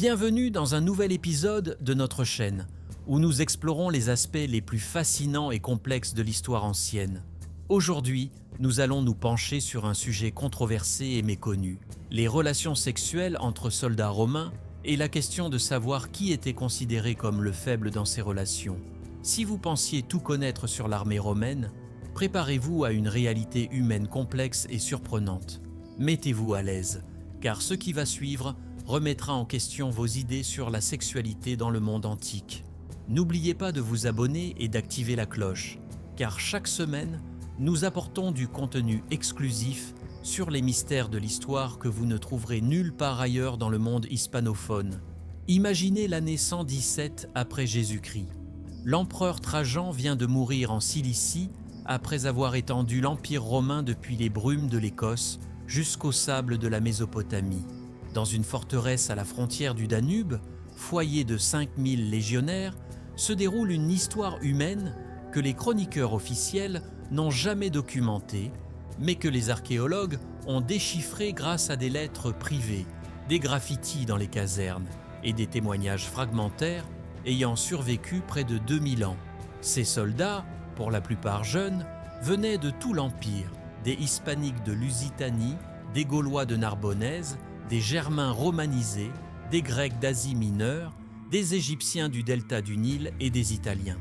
Bienvenue dans un nouvel épisode de notre chaîne, où nous explorons les aspects les plus fascinants et complexes de l'histoire ancienne. Aujourd'hui, nous allons nous pencher sur un sujet controversé et méconnu, les relations sexuelles entre soldats romains et la question de savoir qui était considéré comme le faible dans ces relations. Si vous pensiez tout connaître sur l'armée romaine, préparez-vous à une réalité humaine complexe et surprenante. Mettez-vous à l'aise, car ce qui va suivre remettra en question vos idées sur la sexualité dans le monde antique. N'oubliez pas de vous abonner et d'activer la cloche, car chaque semaine, nous apportons du contenu exclusif sur les mystères de l'histoire que vous ne trouverez nulle part ailleurs dans le monde hispanophone. Imaginez l'année 117 après Jésus-Christ. L'empereur Trajan vient de mourir en Cilicie après avoir étendu l'Empire romain depuis les brumes de l'Écosse jusqu'aux sables de la Mésopotamie. Dans une forteresse à la frontière du Danube, foyer de 5000 légionnaires, se déroule une histoire humaine que les chroniqueurs officiels n'ont jamais documentée, mais que les archéologues ont déchiffrée grâce à des lettres privées, des graffitis dans les casernes et des témoignages fragmentaires ayant survécu près de 2000 ans. Ces soldats, pour la plupart jeunes, venaient de tout l'Empire, des Hispaniques de Lusitanie, des Gaulois de Narbonnaise, des Germains romanisés, des Grecs d'Asie mineure, des Égyptiens du delta du Nil et des Italiens.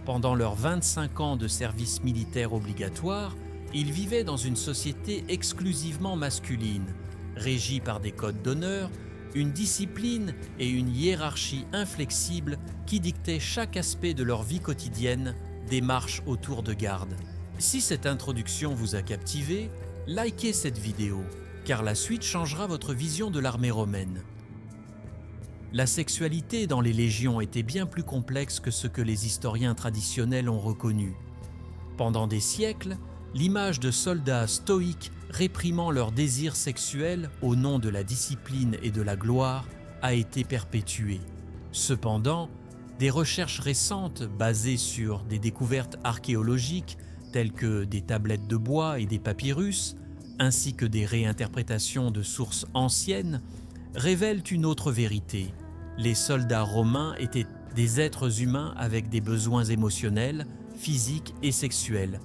Pendant leurs 25 ans de service militaire obligatoire, ils vivaient dans une société exclusivement masculine, régie par des codes d'honneur, une discipline et une hiérarchie inflexible qui dictaient chaque aspect de leur vie quotidienne, des marches autour de garde. Si cette introduction vous a captivé, likez cette vidéo, car la suite changera votre vision de l'armée romaine. La sexualité dans les légions était bien plus complexe que ce que les historiens traditionnels ont reconnu. Pendant des siècles, l'image de soldats stoïques réprimant leurs désirs sexuels au nom de la discipline et de la gloire a été perpétuée. Cependant, des recherches récentes basées sur des découvertes archéologiques telles que des tablettes de bois et des papyrus, ainsi que des réinterprétations de sources anciennes, révèlent une autre vérité. Les soldats romains étaient des êtres humains avec des besoins émotionnels, physiques et sexuels,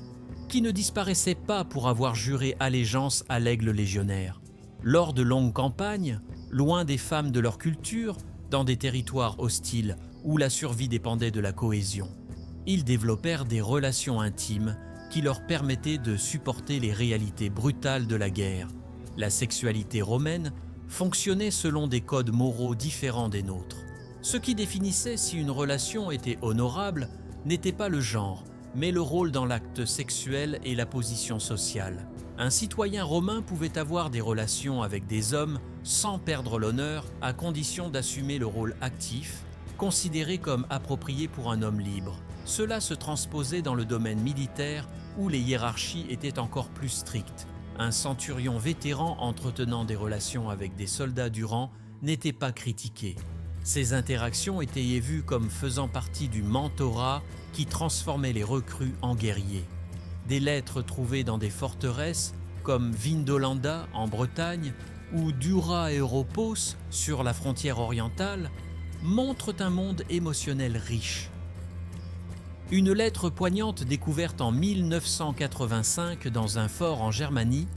qui ne disparaissaient pas pour avoir juré allégeance à l'aigle légionnaire. Lors de longues campagnes, loin des femmes de leur culture, dans des territoires hostiles où la survie dépendait de la cohésion, ils développèrent des relations intimes qui leur permettaient de supporter les réalités brutales de la guerre. La sexualité romaine fonctionnait selon des codes moraux différents des nôtres. Ce qui définissait si une relation était honorable n'était pas le genre, mais le rôle dans l'acte sexuel et la position sociale. Un citoyen romain pouvait avoir des relations avec des hommes sans perdre l'honneur, à condition d'assumer le rôle actif, considéré comme approprié pour un homme libre. Cela se transposait dans le domaine militaire où les hiérarchies étaient encore plus strictes. Un centurion vétéran entretenant des relations avec des soldats du rang n'était pas critiqué. Ces interactions étaient vues comme faisant partie du mentorat qui transformait les recrues en guerriers. Des lettres trouvées dans des forteresses comme Vindolanda en Bretagne ou Dura Europos sur la frontière orientale montrent un monde émotionnel riche. Une lettre poignante découverte en 1985 dans un fort en Germanie,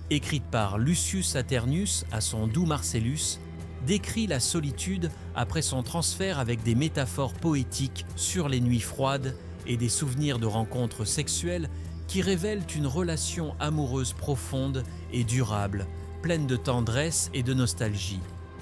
écrite par Lucius Aternius à son doux Marcellus, décrit la solitude après son transfert avec des métaphores poétiques sur les nuits froides et des souvenirs de rencontres sexuelles qui révèlent une relation amoureuse profonde et durable, pleine de tendresse et de nostalgie.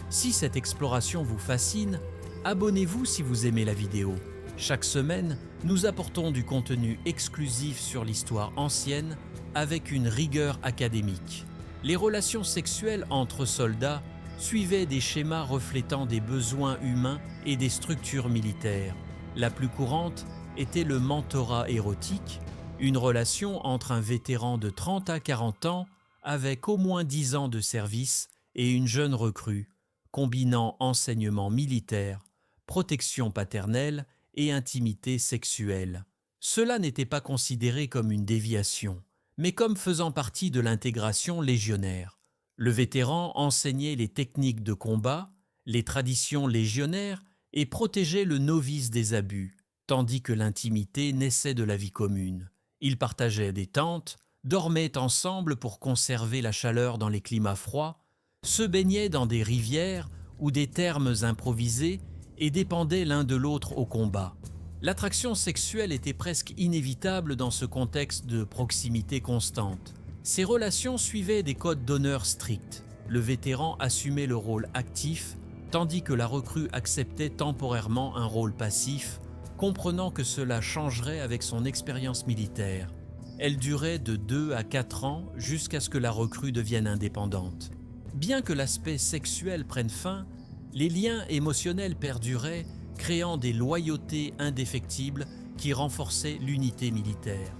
Si cette exploration vous fascine, abonnez-vous si vous aimez la vidéo. Chaque semaine, nous apportons du contenu exclusif sur l'histoire ancienne avec une rigueur académique. Les relations sexuelles entre soldats suivaient des schémas reflétant des besoins humains et des structures militaires. La plus courante était le mentorat érotique, une relation entre un vétéran de 30 à 40 ans avec au moins 10 ans de service et une jeune recrue, combinant enseignement militaire, protection paternelle et intimité sexuelle. Cela n'était pas considéré comme une déviation, mais comme faisant partie de l'intégration légionnaire. Le vétéran enseignait les techniques de combat, les traditions légionnaires et protégeaient le novice des abus, tandis que l'intimité naissait de la vie commune. Ils partageaient des tentes, dormaient ensemble pour conserver la chaleur dans les climats froids, se baignaient dans des rivières ou des thermes improvisés et dépendaient l'un de l'autre au combat. L'attraction sexuelle était presque inévitable dans ce contexte de proximité constante. Ces relations suivaient des codes d'honneur stricts. Le vétéran assumait le rôle actif, tandis que la recrue acceptait temporairement un rôle passif, comprenant que cela changerait avec son expérience militaire. Elle durait de 2 à 4 ans jusqu'à ce que la recrue devienne indépendante. Bien que l'aspect sexuel prenne fin, les liens émotionnels perduraient, créant des loyautés indéfectibles qui renforçaient l'unité militaire.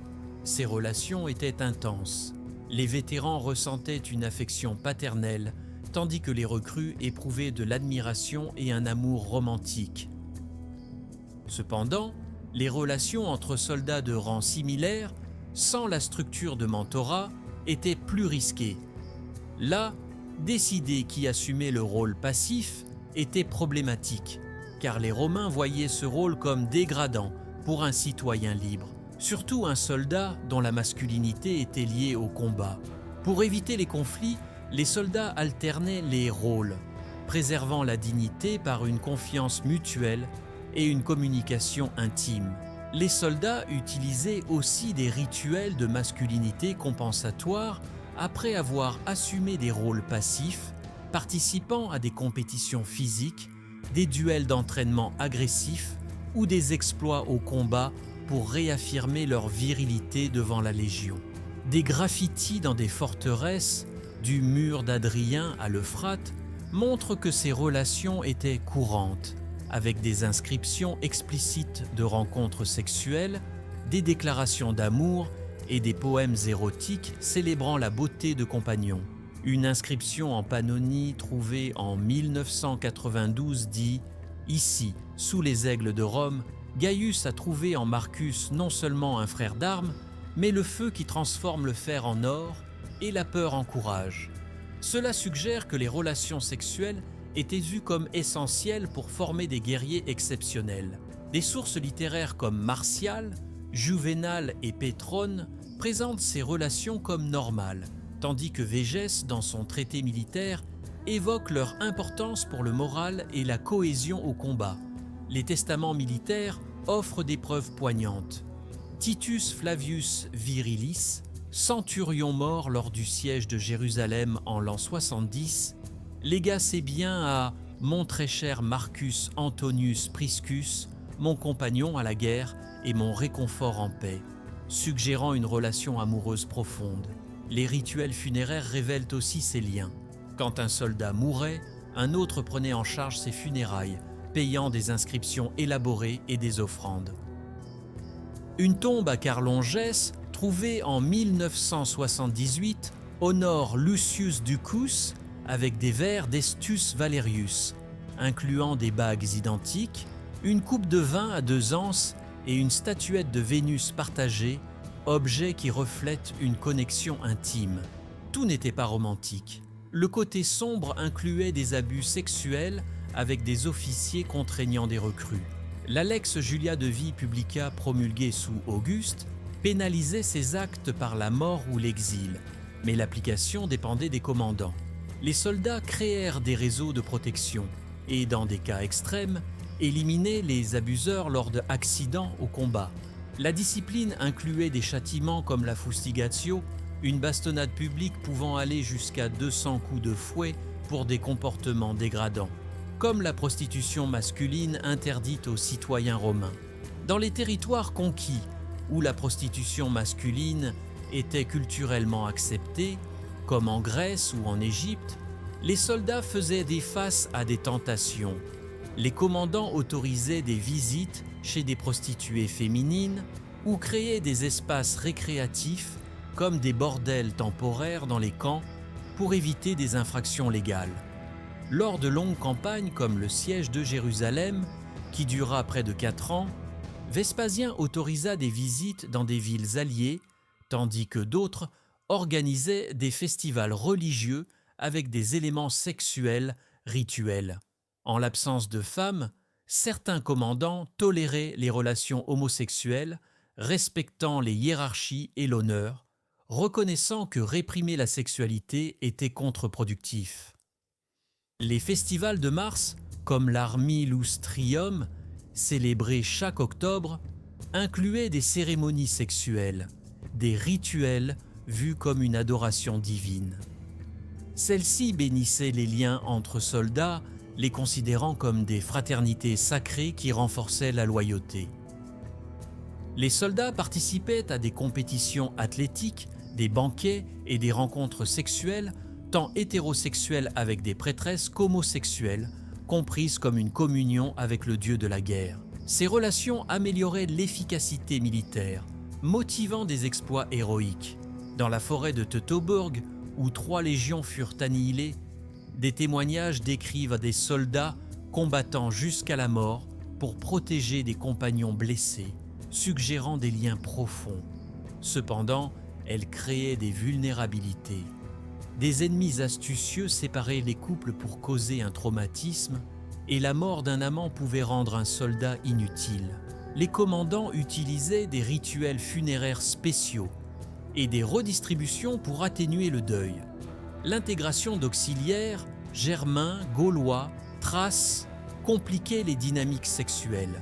Ces relations étaient intenses. Les vétérans ressentaient une affection paternelle, tandis que les recrues éprouvaient de l'admiration et un amour romantique. Cependant, les relations entre soldats de rang similaires, sans la structure de mentorat, étaient plus risquées. Là, décider qui assumait le rôle passif était problématique, car les Romains voyaient ce rôle comme dégradant pour un citoyen libre, surtout un soldat dont la masculinité était liée au combat. Pour éviter les conflits, les soldats alternaient les rôles, préservant la dignité par une confiance mutuelle et une communication intime. Les soldats utilisaient aussi des rituels de masculinité compensatoire après avoir assumé des rôles passifs, participant à des compétitions physiques, des duels d'entraînement agressifs ou des exploits au combat pour réaffirmer leur virilité devant la Légion. Des graffitis dans des forteresses, du mur d'Adrien à l'Euphrate, montrent que ces relations étaient courantes, avec des inscriptions explicites de rencontres sexuelles, des déclarations d'amour et des poèmes érotiques célébrant la beauté de compagnons. Une inscription en Pannonie trouvée en 1992 dit « Ici, sous les aigles de Rome, Gaius a trouvé en Marcus non seulement un frère d'armes, mais le feu qui transforme le fer en or et la peur en courage. » Cela suggère que les relations sexuelles étaient vues comme essentielles pour former des guerriers exceptionnels. Des sources littéraires comme Martial, Juvénal et Pétrone présentent ces relations comme normales, tandis que Végès, dans son traité militaire, évoque leur importance pour le moral et la cohésion au combat. Les testaments militaires offrent des preuves poignantes. Titus Flavius Virilis, centurion mort lors du siège de Jérusalem en l'an 70, légua ses biens à « mon très cher Marcus Antonius Priscus, mon compagnon à la guerre et mon réconfort en paix », suggérant une relation amoureuse profonde. Les rituels funéraires révèlent aussi ces liens. Quand un soldat mourait, un autre prenait en charge ses funérailles, payant des inscriptions élaborées et des offrandes. Une tombe à Carlongès, trouvée en 1978, honore Lucius Ducus avec des vers d'Estius Valerius, incluant des bagues identiques, une coupe de vin à 2 anses et une statuette de Vénus partagée, objets qui reflètent une connexion intime. Tout n'était pas romantique. Le côté sombre incluait des abus sexuels avec des officiers contraignant des recrues. La Lex Julia de Vie Publica promulguée sous Auguste pénalisait ces actes par la mort ou l'exil, mais l'application dépendait des commandants. Les soldats créèrent des réseaux de protection et, dans des cas extrêmes, éliminaient les abuseurs lors d'accidents au combat. La discipline incluait des châtiments comme la fustigatio, une bastonnade publique pouvant aller jusqu'à 200 coups de fouet pour des comportements dégradants, comme la prostitution masculine interdite aux citoyens romains. Dans les territoires conquis, où la prostitution masculine était culturellement acceptée, comme en Grèce ou en Égypte, les soldats faisaient des faces à des tentations. Les commandants autorisaient des visites chez des prostituées féminines ou créaient des espaces récréatifs comme des bordels temporaires dans les camps pour éviter des infractions légales. Lors de longues campagnes comme le siège de Jérusalem, qui dura près de 4 ans, Vespasien autorisa des visites dans des villes alliées, tandis que d'autres organisaient des festivals religieux avec des éléments sexuels rituels. En l'absence de femmes, certains commandants toléraient les relations homosexuelles, respectant les hiérarchies et l'honneur, reconnaissant que réprimer la sexualité était contre-productif. Les festivals de Mars, comme l'Armilustrium, célébrés chaque octobre, incluaient des cérémonies sexuelles, des rituels vus comme une adoration divine. Celles-ci bénissaient les liens entre soldats, les considérant comme des fraternités sacrées qui renforçaient la loyauté. Les soldats participaient à des compétitions athlétiques, des banquets et des rencontres sexuelles, tant hétérosexuelles avec des prêtresses qu'homosexuelles, comprises comme une communion avec le dieu de la guerre. Ces relations amélioraient l'efficacité militaire, motivant des exploits héroïques. Dans la forêt de Teutoburg, où 3 légions furent annihilées, des témoignages décrivent des soldats combattant jusqu'à la mort pour protéger des compagnons blessés, suggérant des liens profonds. Cependant, elles créaient des vulnérabilités. Des ennemis astucieux séparaient les couples pour causer un traumatisme, et la mort d'un amant pouvait rendre un soldat inutile. Les commandants utilisaient des rituels funéraires spéciaux et des redistributions pour atténuer le deuil. L'intégration d'auxiliaires, germains, gaulois, thraces, compliquait les dynamiques sexuelles.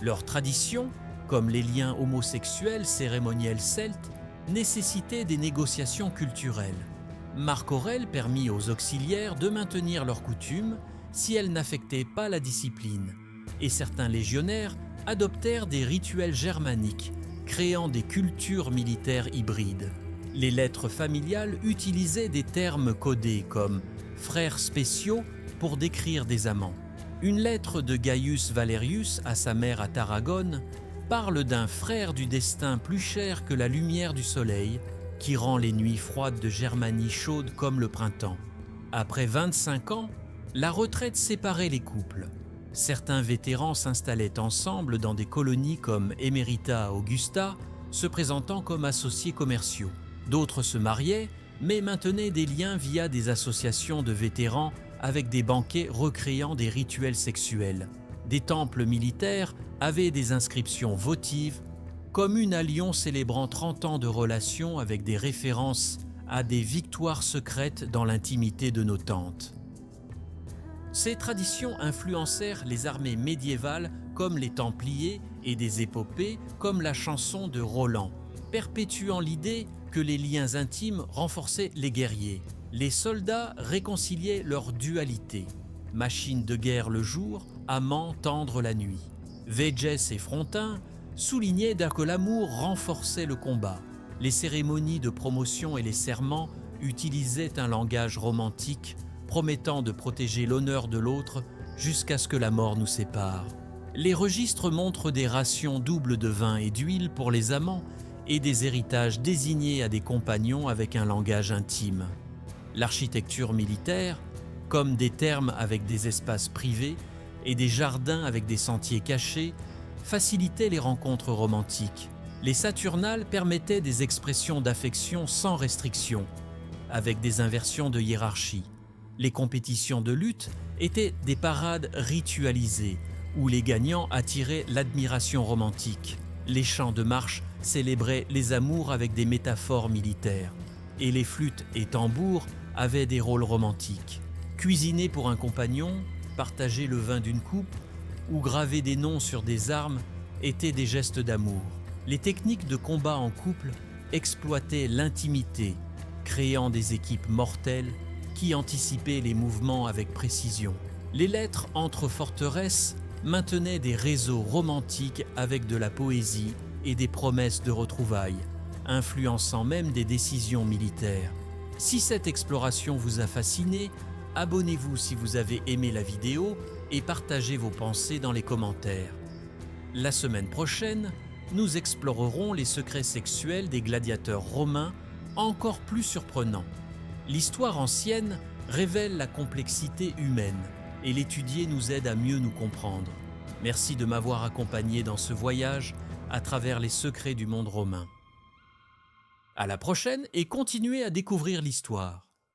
Leurs traditions, comme les liens homosexuels cérémoniels celtes, nécessitaient des négociations culturelles. Marc Aurèle permit aux auxiliaires de maintenir leurs coutumes si elles n'affectaient pas la discipline, et certains légionnaires adoptèrent des rituels germaniques, créant des cultures militaires hybrides. Les lettres familiales utilisaient des termes codés comme « frères spéciaux » pour décrire des amants. Une lettre de Gaius Valerius à sa mère à Tarragone parle d'un frère du destin plus cher que la lumière du soleil, qui rend les nuits froides de Germanie chaudes comme le printemps. Après 25 ans, la retraite séparait les couples. Certains vétérans s'installaient ensemble dans des colonies comme Emerita Augusta, se présentant comme associés commerciaux. D'autres se mariaient, mais maintenaient des liens via des associations de vétérans avec des banquets recréant des rituels sexuels. Des temples militaires avaient des inscriptions votives, comme une à Lyon célébrant 30 ans de relations avec des références à des victoires secrètes dans l'intimité de nos tentes. Ces traditions influencèrent les armées médiévales comme les Templiers et des épopées comme la chanson de Roland, perpétuant l'idée que les liens intimes renforçaient les guerriers. Les soldats réconciliaient leur dualité, machine de guerre le jour, amant tendre la nuit. Végès et Frontin soulignaient que l'amour renforçait le combat. Les cérémonies de promotion et les serments utilisaient un langage romantique promettant de protéger l'honneur de l'autre jusqu'à ce que la mort nous sépare. Les registres montrent des rations doubles de vin et d'huile pour les amants et des héritages désignés à des compagnons avec un langage intime. L'architecture militaire, comme des thermes avec des espaces privés et des jardins avec des sentiers cachés, facilitait les rencontres romantiques. Les Saturnales permettaient des expressions d'affection sans restriction, avec des inversions de hiérarchie. Les compétitions de lutte étaient des parades ritualisées, où les gagnants attiraient l'admiration romantique. Les chants de marche célébraient les amours avec des métaphores militaires, et les flûtes et tambours avaient des rôles romantiques. Cuisiner pour un compagnon, partager le vin d'une coupe, ou graver des noms sur des armes étaient des gestes d'amour. Les techniques de combat en couple exploitaient l'intimité, créant des équipes mortelles qui anticipaient les mouvements avec précision. Les lettres entre forteresses maintenaient des réseaux romantiques avec de la poésie et des promesses de retrouvailles, influençant même des décisions militaires. Si cette exploration vous a fasciné, abonnez-vous si vous avez aimé la vidéo et partagez vos pensées dans les commentaires. La semaine prochaine, nous explorerons les secrets sexuels des gladiateurs romains encore plus surprenants. L'histoire ancienne révèle la complexité humaine et l'étudier nous aide à mieux nous comprendre. Merci de m'avoir accompagné dans ce voyage à travers les secrets du monde romain. À la prochaine et continuez à découvrir l'histoire.